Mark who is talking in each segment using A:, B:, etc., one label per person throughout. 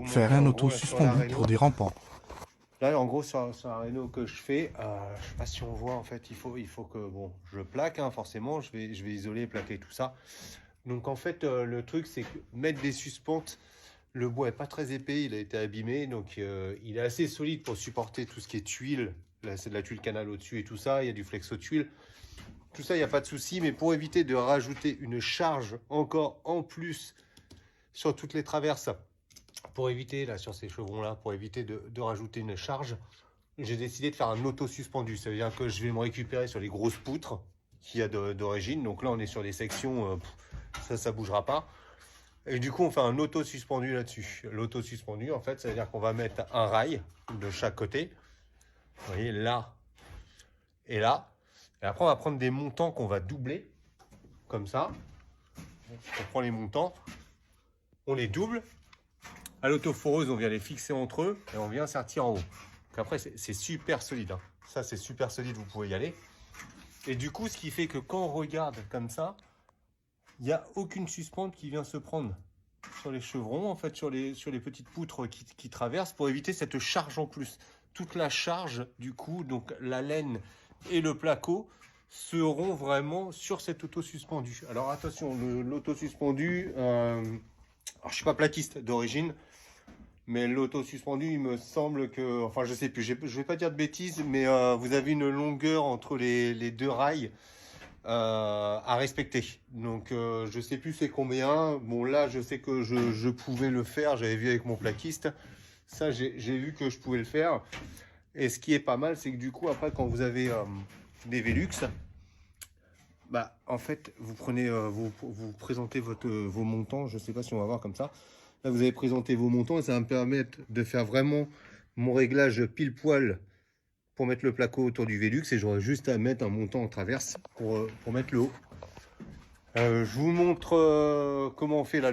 A: Faire un auto suspendu pour des rampants.
B: Là, en gros, sur la réno que je fais, je sais pas si on voit, en fait, il faut que, bon, je plaque, hein, forcément, je vais isoler, plaquer tout ça. Donc, en fait, le truc, c'est que mettre des suspentes, le bois est pas très épais, il a été abîmé, donc il est assez solide pour supporter tout ce qui est tuile. Là, c'est de la tuile canal au-dessus et tout ça, il y a du flexo tuile. Tout ça, il n'y a pas de souci, mais pour éviter de rajouter une charge encore en plus sur toutes les traverses, pour éviter, là, sur ces chevrons-là, pour éviter de rajouter une charge, j'ai décidé de faire un auto-suspendu. Ça veut dire que je vais me récupérer sur les grosses poutres qu'il y a d'origine. Donc là, on est sur des sections, ça bougera pas. Et du coup, on fait un auto-suspendu là-dessus. L'auto-suspendu, en fait, ça veut dire qu'on va mettre un rail de chaque côté. Vous voyez, là et là. Et après, on va prendre des montants qu'on va doubler, comme ça. On prend les montants, on les double. À l'autoforeuse, on vient les fixer entre eux et on vient sertir en haut. Donc après, c'est super solide. Hein. Ça, c'est super solide, vous pouvez y aller. Et du coup, ce qui fait que quand on regarde comme ça, il n'y a aucune suspente qui vient se prendre sur les chevrons, en fait, sur les petites poutres qui traversent pour éviter cette charge en plus. Toute la charge, du coup, donc la laine et le placo seront vraiment sur cet auto-suspendu. Alors attention, l'auto-suspendu, alors je suis pas plaquiste d'origine, mais l'auto-suspendu, il me semble que, enfin je sais plus, je vais pas dire de bêtises, mais vous avez une longueur entre les deux rails à respecter. Donc je sais plus c'est combien. Bon là, je sais que je pouvais le faire, j'avais vu avec mon plaquiste. Ça, j'ai vu que je pouvais le faire. Et ce qui est pas mal, c'est que du coup, après, quand vous avez des Velux, bah, en fait, vous prenez, vous présentez vos montants. Je sais pas si on va voir comme ça. Là, vous avez présenté vos montants et ça va me permettre de faire vraiment mon réglage pile poil pour mettre le placo autour du Velux. Et j'aurai juste à mettre un montant en traverse pour mettre le haut. Je vous montre comment on fait là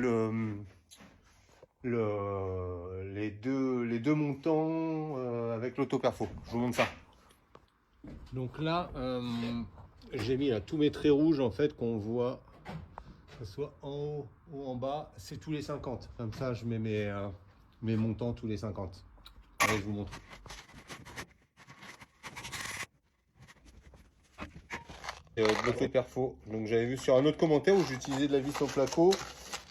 B: les deux montants avec l'auto-perfo. Je vous montre ça. Donc là, j'ai mis là tous mes traits rouges en fait qu'on voit, que ce soit en haut ou en bas, c'est tous les 50. Comme ça, je mets mes montants tous les 50. Allez, je vous montre. Et l'auto-perfo. Donc j'avais vu sur un autre commentaire où j'utilisais de la vis au placo.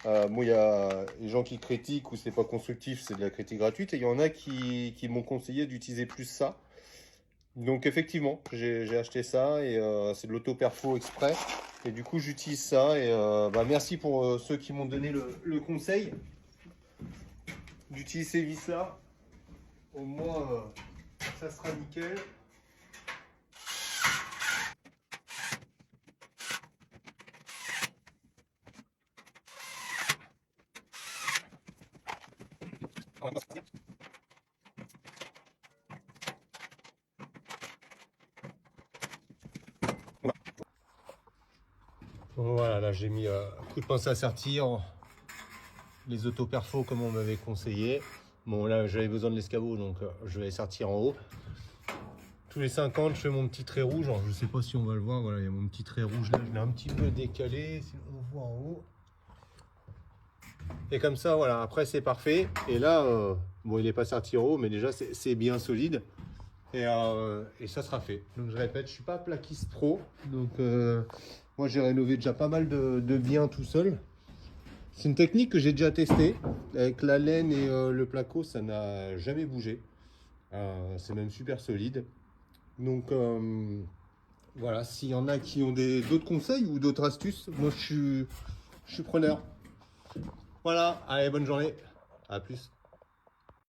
B: Bon, il y a les gens qui critiquent ou c'est pas constructif, c'est de la critique gratuite. Et il y en a qui m'ont conseillé d'utiliser plus ça. Donc effectivement, j'ai acheté ça et c'est de l'auto-perfo exprès. Et du coup, j'utilise ça. Et merci pour ceux qui m'ont donné le conseil d'utiliser ces vis-là. Au moins, ça sera nickel. Voilà, là j'ai mis un coup de pince à sertir, les auto-perfos comme on m'avait conseillé. Bon là j'avais besoin de l'escabeau donc je vais sortir en haut. Tous les 50 je fais mon petit trait rouge. Alors, je sais pas si on va le voir, voilà il y a mon petit trait rouge là, je l'ai un petit peu décalé, si on voit en haut. Et comme ça voilà, après c'est parfait. Et là, bon il n'est pas sorti en haut mais déjà c'est bien solide. Et ça sera fait. Donc je répète, je suis pas plaquiste pro. Donc moi j'ai rénové déjà pas mal de biens tout seul. C'est une technique que j'ai déjà testée. Avec la laine et le placo, ça n'a jamais bougé. C'est même super solide. Donc voilà, s'il y en a qui ont d'autres conseils ou d'autres astuces, moi je suis preneur. Voilà, allez, bonne journée. À plus.